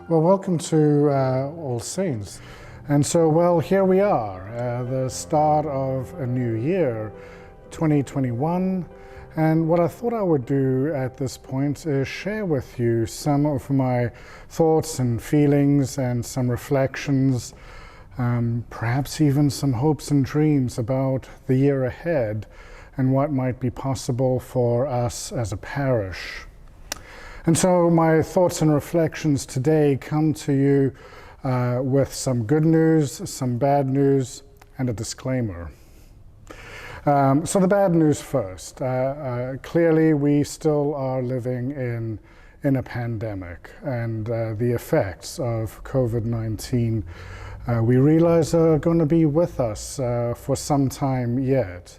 Well, welcome to All Saints. And so, well, here we are, the start of a new year, 2021. And what I thought I would do at this point is share with you some of my thoughts and feelings and some reflections, perhaps even some hopes and dreams about the year ahead and what might be possible for us as a parish. And so my thoughts and reflections today come to you with some good news, some bad news, and a disclaimer. So the bad news first. Clearly, we still are living in a pandemic, and the effects of COVID-19, we realize are going to be with us for some time yet.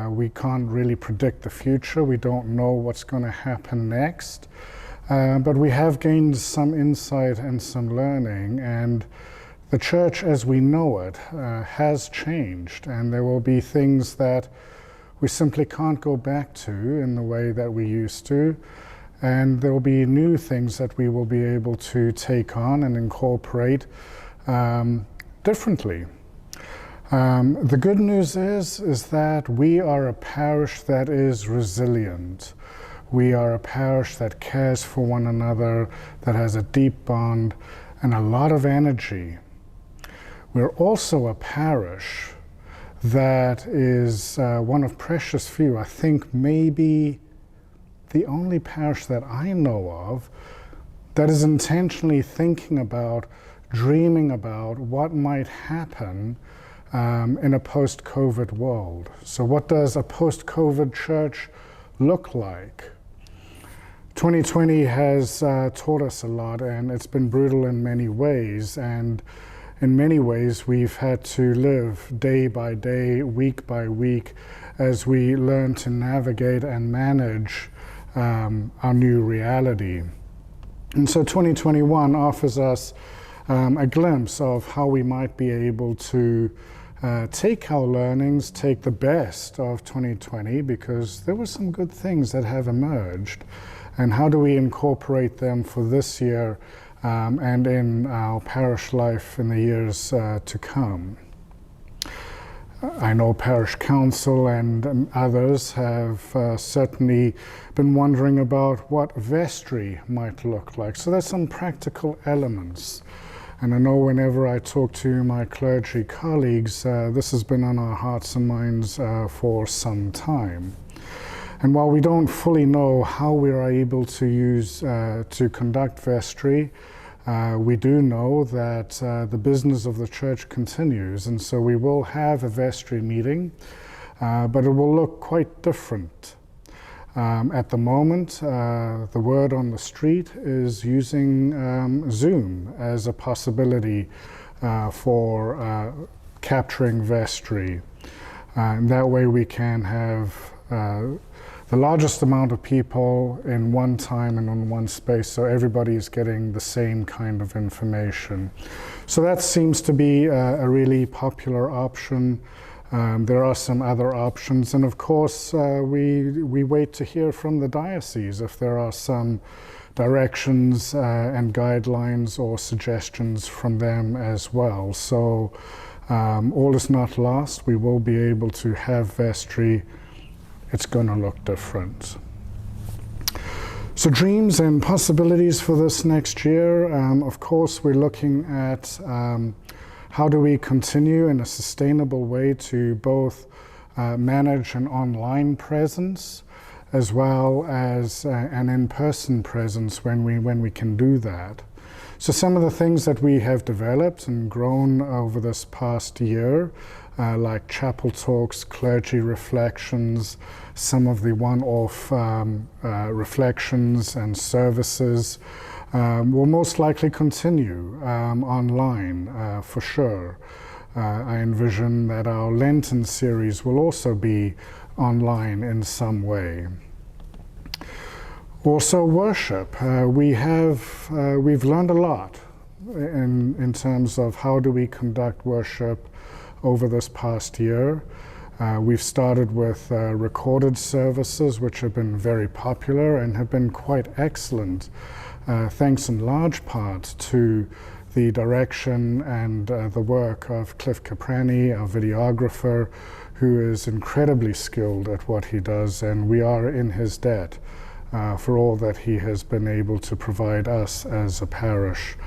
We can't really predict the future. We don't know what's going to happen next. But we have gained some insight and some learning, and the church as we know it has changed, and there will be things that we simply can't go back to in the way that we used to, and there will be new things that we will be able to take on and incorporate differently. The good news is that we are a parish that is resilient. We are a parish that cares for one another, that has a deep bond and a lot of energy. We're also a parish that is one of precious few, I think maybe the only parish that I know of that is intentionally thinking about, dreaming about what might happen in a post-COVID world. So what does a post-COVID church look like? 2020 has taught us a lot, and it's been brutal in many ways, and in many ways we've had to live day by day, week by week, as we learn to navigate and manage our new reality. And so 2021 offers us a glimpse of how we might be able to take our learnings, take the best of 2020, because there were some good things that have emerged, and how do we incorporate them for this year and in our parish life in the years to come. I know parish council and others have certainly been wondering about what vestry might look like. So there's some practical elements. And I know whenever I talk to my clergy colleagues, this has been on our hearts and minds for some time. And while we don't fully know how we are able to use, to conduct vestry, we do know that the business of the church continues. And so we will have a vestry meeting, but it will look quite different. At the moment, the word on the street is using Zoom as a possibility for capturing vestry. And that way we can have the largest amount of people in one time and in one space, so everybody is getting the same kind of information. So that seems to be a really popular option. There are some other options, and of course we wait to hear from the diocese if there are some directions and guidelines or suggestions from them as well. So all is not lost. We will be able to have vestry. It's going to look different. So dreams and possibilities for this next year. Of course, we're looking at how do we continue in a sustainable way to both manage an online presence as well as an in-person presence when we can do that. So some of the things that we have developed and grown over this past year, like chapel talks, clergy reflections, some of the one-off reflections and services will most likely continue online for sure. I envision that our Lenten series will also be online in some way. Also worship. We've learned a lot in terms of how do we conduct worship over this past year. We've started with recorded services, which have been very popular and have been quite excellent, thanks in large part to the direction and the work of Cliff Caprani, our videographer, who is incredibly skilled at what he does, and we are in his debt for all that he has been able to provide us as a parish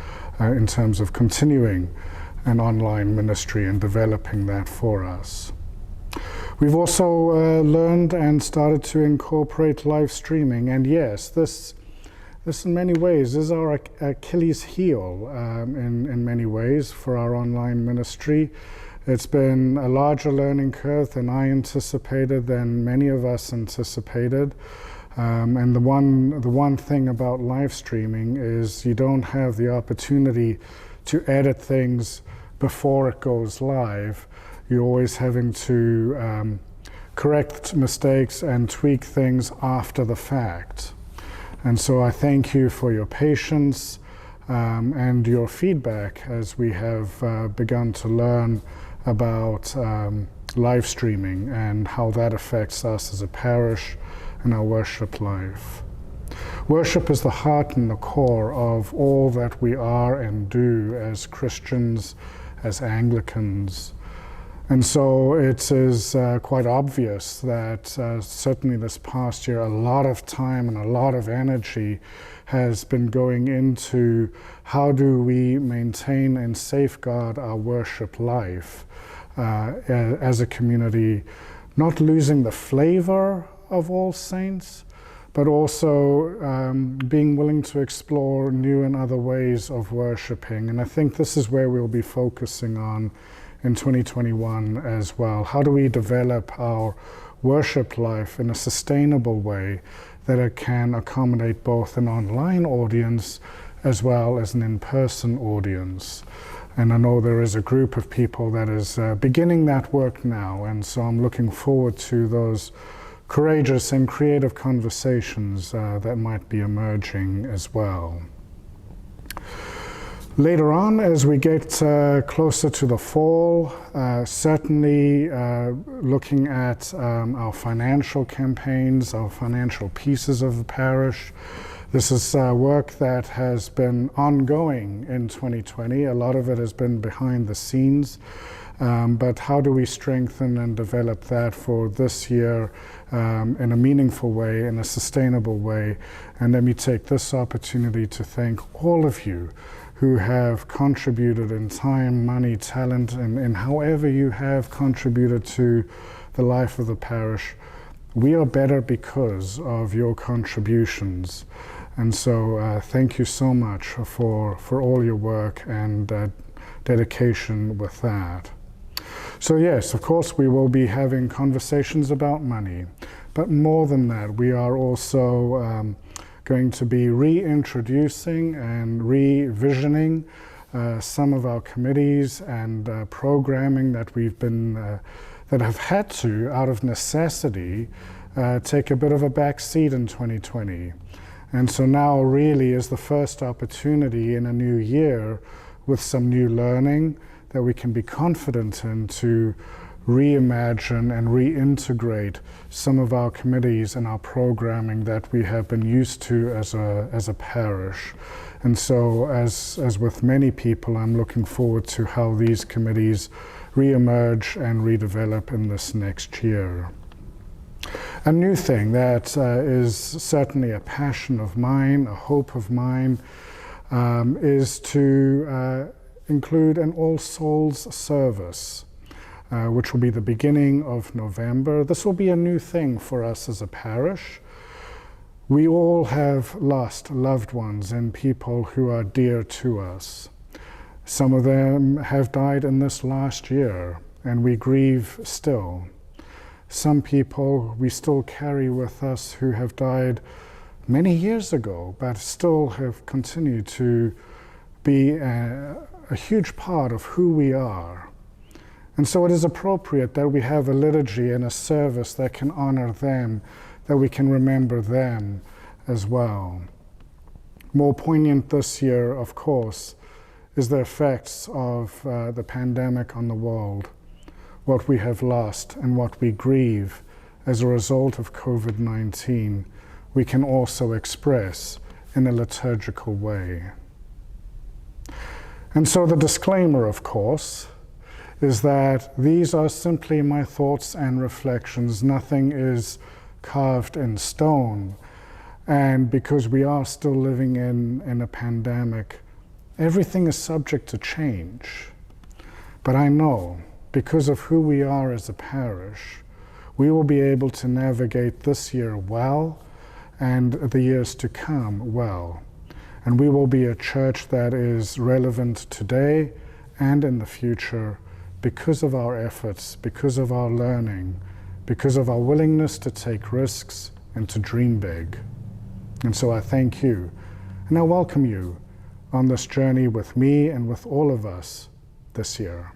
in terms of continuing an online ministry and developing that for us. We've also learned and started to incorporate live streaming, and yes, this in many ways is our Achilles heel in many ways for our online ministry. It's been a larger learning curve than I anticipated, than many of us anticipated. And the one thing about live streaming is you don't have the opportunity to edit things before it goes live. You're always having to correct mistakes and tweak things after the fact. And so I thank you for your patience and your feedback as we have begun to learn about live streaming and how that affects us as a parish in our worship life. Worship is the heart and the core of all that we are and do as Christians, as Anglicans. And so it is quite obvious that certainly this past year, a lot of time and a lot of energy has been going into how do we maintain and safeguard our worship life as a community, not losing the flavor of All Saints, but also being willing to explore new and other ways of worshiping. And I think this is where we'll be focusing on in 2021 as well. How do we develop our worship life in a sustainable way that it can accommodate both an online audience as well as an in-person audience? And I know there is a group of people that is beginning that work now, and so I'm looking forward to those courageous and creative conversations that might be emerging as well. Later on, as we get closer to the fall, certainly looking at our financial campaigns, our financial pieces of the parish. This is work that has been ongoing in 2020. A lot of it has been behind the scenes, but how do we strengthen and develop that for this year in a meaningful way, in a sustainable way? And let me take this opportunity to thank all of you who have contributed in time, money, talent, and however you have contributed to the life of the parish. We are better because of your contributions. And so thank you so much for all your work and dedication with that. So yes, of course, we will be having conversations about money, but more than that, we are also going to be reintroducing and revisioning some of our committees and programming that we've been, that have had to, out of necessity, take a bit of a back seat in 2020. And so now really is the first opportunity in a new year with some new learning that we can be confident in to reimagine and reintegrate some of our committees and our programming that we have been used to as a parish. And so as with many people, I'm looking forward to how these committees reemerge and redevelop in this next year. A new thing that is certainly a passion of mine, a hope of mine, is to include an All Souls service, which will be the beginning of November. This will be a new thing for us as a parish. We all have lost loved ones and people who are dear to us. Some of them have died in this last year, and we grieve still. Some people we still carry with us who have died many years ago, but still have continued to be a huge part of who we are. And so it is appropriate that we have a liturgy and a service that can honor them, that we can remember them as well. More poignant this year, of course, is the effects of the pandemic on the world. what we have lost and what we grieve as a result of COVID-19, we can also express in a liturgical way. And so the disclaimer, of course, is that these are simply my thoughts and reflections. Nothing is carved in stone. And because we are still living in a pandemic, everything is subject to change. But I know, because of who we are as a parish, we will be able to navigate this year well and the years to come well. And we will be a church that is relevant today and in the future because of our efforts, because of our learning, because of our willingness to take risks and to dream big. And so I thank you, and I welcome you on this journey with me and with all of us this year.